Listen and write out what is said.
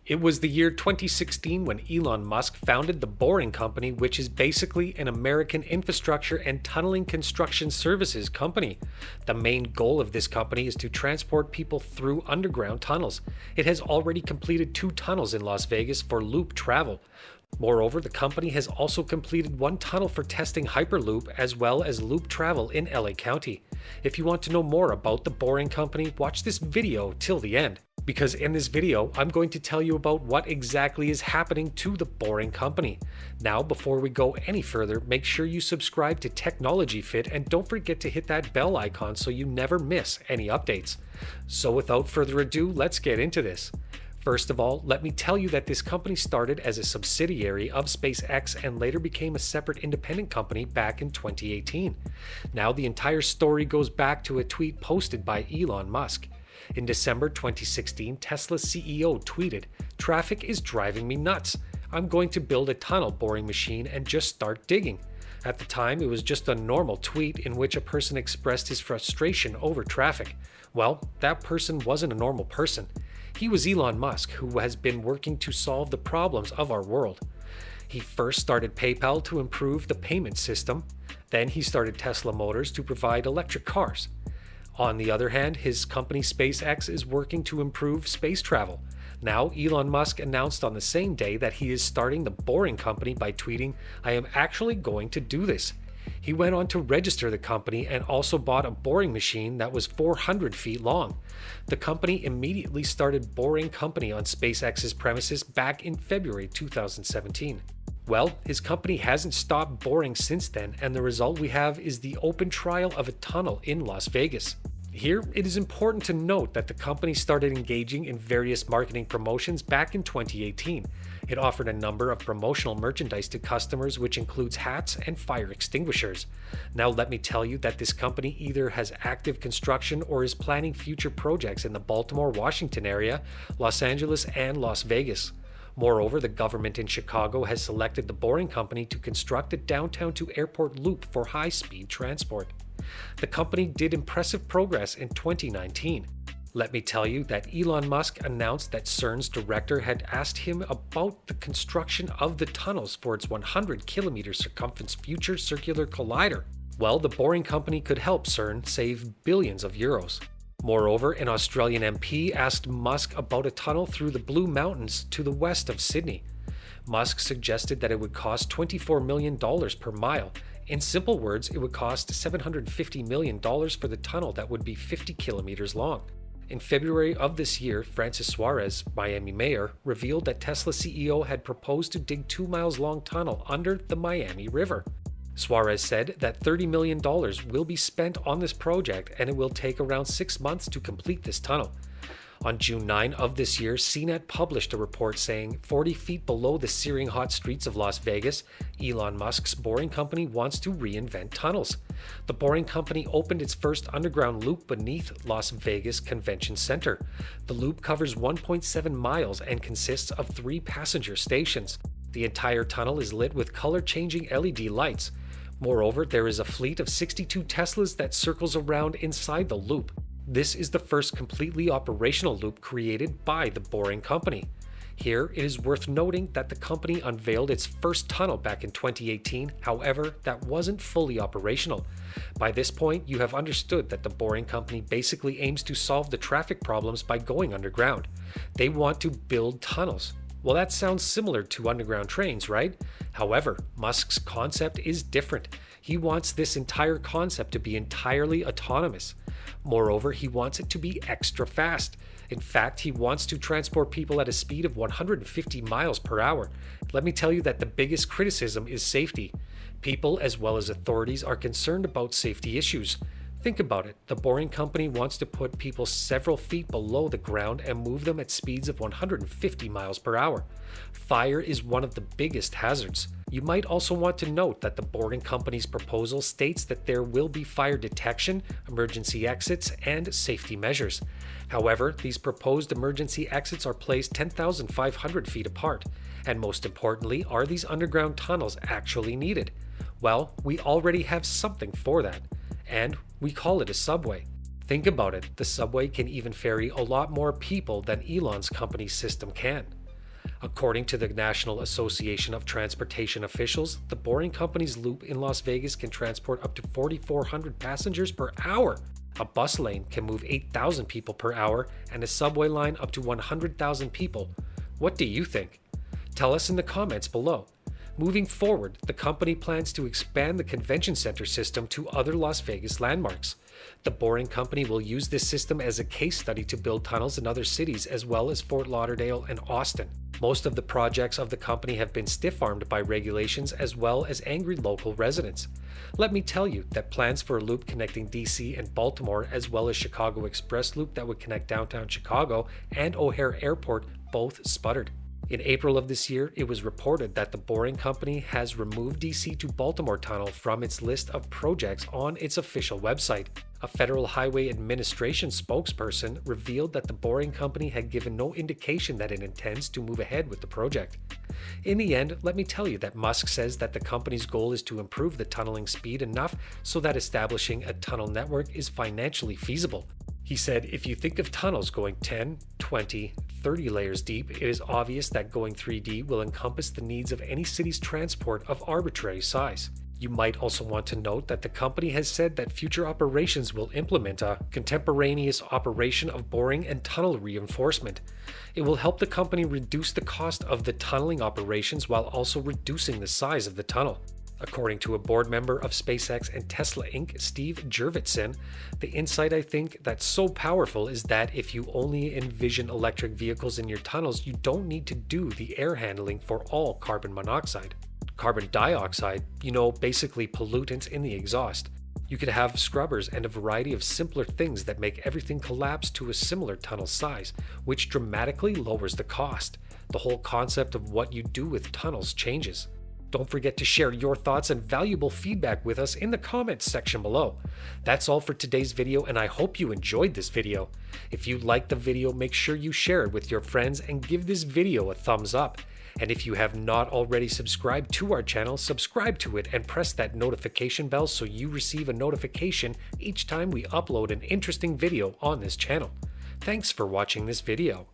It was the year 2016 when Elon Musk founded the Boring Company, which is basically an American infrastructure and tunneling construction services company. The main goal of this company is to transport people through underground tunnels. It has already completed 2 tunnels in Las Vegas for loop travel. Moreover, the company has also completed 1 tunnel for testing Hyperloop as well as loop travel in LA County. If you want to know more about the Boring Company, watch this video till the end. Because in this video, I'm going to tell you about what exactly is happening to the Boring Company. Now, before we go any further, make sure you subscribe to Technology Fit and don't forget to hit that bell icon so you never miss any updates. So without further ado, let's get into this. First of all, let me tell you that this company started as a subsidiary of SpaceX and later became a separate independent company back in 2018. Now, the entire story goes back to a tweet posted by Elon Musk. In December 2016, Tesla's CEO tweeted, "Traffic is driving me nuts. I'm going to build a tunnel boring machine and just start digging." At the time, it was just a normal tweet in which a person expressed his frustration over traffic. Well, that person wasn't a normal person. He was Elon Musk, who has been working to solve the problems of our world. He first started PayPal to improve the payment system. Then he started Tesla Motors to provide electric cars. On the other hand, his company SpaceX is working to improve space travel. Now, Elon Musk announced on the same day that he is starting the Boring Company by tweeting, "I am actually going to do this." He went on to register the company and also bought a boring machine that was 400 feet long. The company immediately started Boring Company on SpaceX's premises back in February 2017. Well, his company hasn't stopped boring since then, and the result we have is the open trial of a tunnel in Las Vegas. Here, it is important to note that the company started engaging in various marketing promotions back in 2018. It offered a number of promotional merchandise to customers, which includes hats and fire extinguishers. Now, let me tell you that this company either has active construction or is planning future projects in the Baltimore, Washington area, Los Angeles, and Las Vegas. Moreover, the government in Chicago has selected the Boring Company to construct a downtown to airport loop for high-speed transport. The company did impressive progress in 2019. Let me tell you that Elon Musk announced that CERN's director had asked him about the construction of the tunnels for its 100-kilometer circumference future circular collider. Well, the Boring Company could help CERN save billions of euros. Moreover, an Australian MP asked Musk about a tunnel through the Blue Mountains to the west of Sydney. Musk suggested that it would cost $24 million per mile. In simple words, it would cost $750 million for the tunnel that would be 50 kilometers long. In February of this year, Francis Suarez, Miami mayor, revealed that Tesla CEO had proposed to dig 2 miles long tunnel under the Miami River. Suarez said that $30 million will be spent on this project and it will take around 6 months to complete this tunnel. On June 9 of this year, CNET published a report saying 40 feet below the searing hot streets of Las Vegas, Elon Musk's Boring Company wants to reinvent tunnels. The Boring Company opened its first underground loop beneath Las Vegas Convention Center. The loop covers 1.7 miles and consists of 3 passenger stations. The entire tunnel is lit with color-changing LED lights. Moreover, there is a fleet of 62 Teslas that circles around inside the loop. This is the first completely operational loop created by the Boring Company. Here, it is worth noting that the company unveiled its first tunnel back in 2018, however, that wasn't fully operational. By this point, you have understood that the Boring Company basically aims to solve the traffic problems by going underground. They want to build tunnels. Well, that sounds similar to underground trains, right? However, Musk's concept is different. He wants this entire concept to be entirely autonomous. Moreover, he wants it to be extra fast. In fact, he wants to transport people at a speed of 150 miles per hour. Let me tell you that the biggest criticism is safety. People, as well as authorities, are concerned about safety issues. Think about it. The Boring Company wants to put people several feet below the ground and move them at speeds of 150 miles per hour. Fire is one of the biggest hazards. You might also want to note that the Boring Company's proposal states that there will be fire detection, emergency exits, and safety measures. However, these proposed emergency exits are placed 10,500 feet apart. And most importantly, are these underground tunnels actually needed? Well, we already have something for that. And we call it a subway. Think about it, the subway can even ferry a lot more people than Elon's company system can. According to the National Association of Transportation Officials, the boring company's loop in Las Vegas can transport up to 4,400 passengers per hour. A bus lane can move 8,000 people per hour, and a subway line up to 100,000 people. What do you think? Tell us in the comments below. Moving forward, the company plans to expand the convention center system to other Las Vegas landmarks. The boring company will use this system as a case study to build tunnels in other cities as well as Fort Lauderdale and Austin. Most of the projects of the company have been stiff-armed by regulations as well as angry local residents. Let me tell you that plans for a loop connecting DC and Baltimore as well as Chicago Express Loop that would connect downtown Chicago and O'Hare Airport both sputtered. In April of this year, it was reported that the boring company has removed DC to Baltimore Tunnel from its list of projects on its official website. A Federal Highway Administration spokesperson revealed that the boring company had given no indication that it intends to move ahead with the project. In the end, let me tell you that Musk says that the company's goal is to improve the tunneling speed enough so that establishing a tunnel network is financially feasible. He said, if you think of tunnels going 10, 20, 30 layers deep, it is obvious that going 3D will encompass the needs of any city's transport of arbitrary size. You might also want to note that the company has said that future operations will implement a contemporaneous operation of boring and tunnel reinforcement. It will help the company reduce the cost of the tunneling operations while also reducing the size of the tunnel. According to a board member of SpaceX and Tesla Inc., Steve Jurvetson, the insight I think that's so powerful is that if you only envision electric vehicles in your tunnels, you don't need to do the air handling for all carbon monoxide. Carbon dioxide, basically pollutants in the exhaust. You could have scrubbers and a variety of simpler things that make everything collapse to a similar tunnel size, which dramatically lowers the cost. The whole concept of what you do with tunnels changes. Don't forget to share your thoughts and valuable feedback with us in the comments section below. That's all for today's video, and I hope you enjoyed this video. If you liked the video, make sure you share it with your friends and give this video a thumbs up. And if you have not already subscribed to our channel, subscribe to it and press that notification bell so you receive a notification each time we upload an interesting video on this channel. Thanks for watching this video.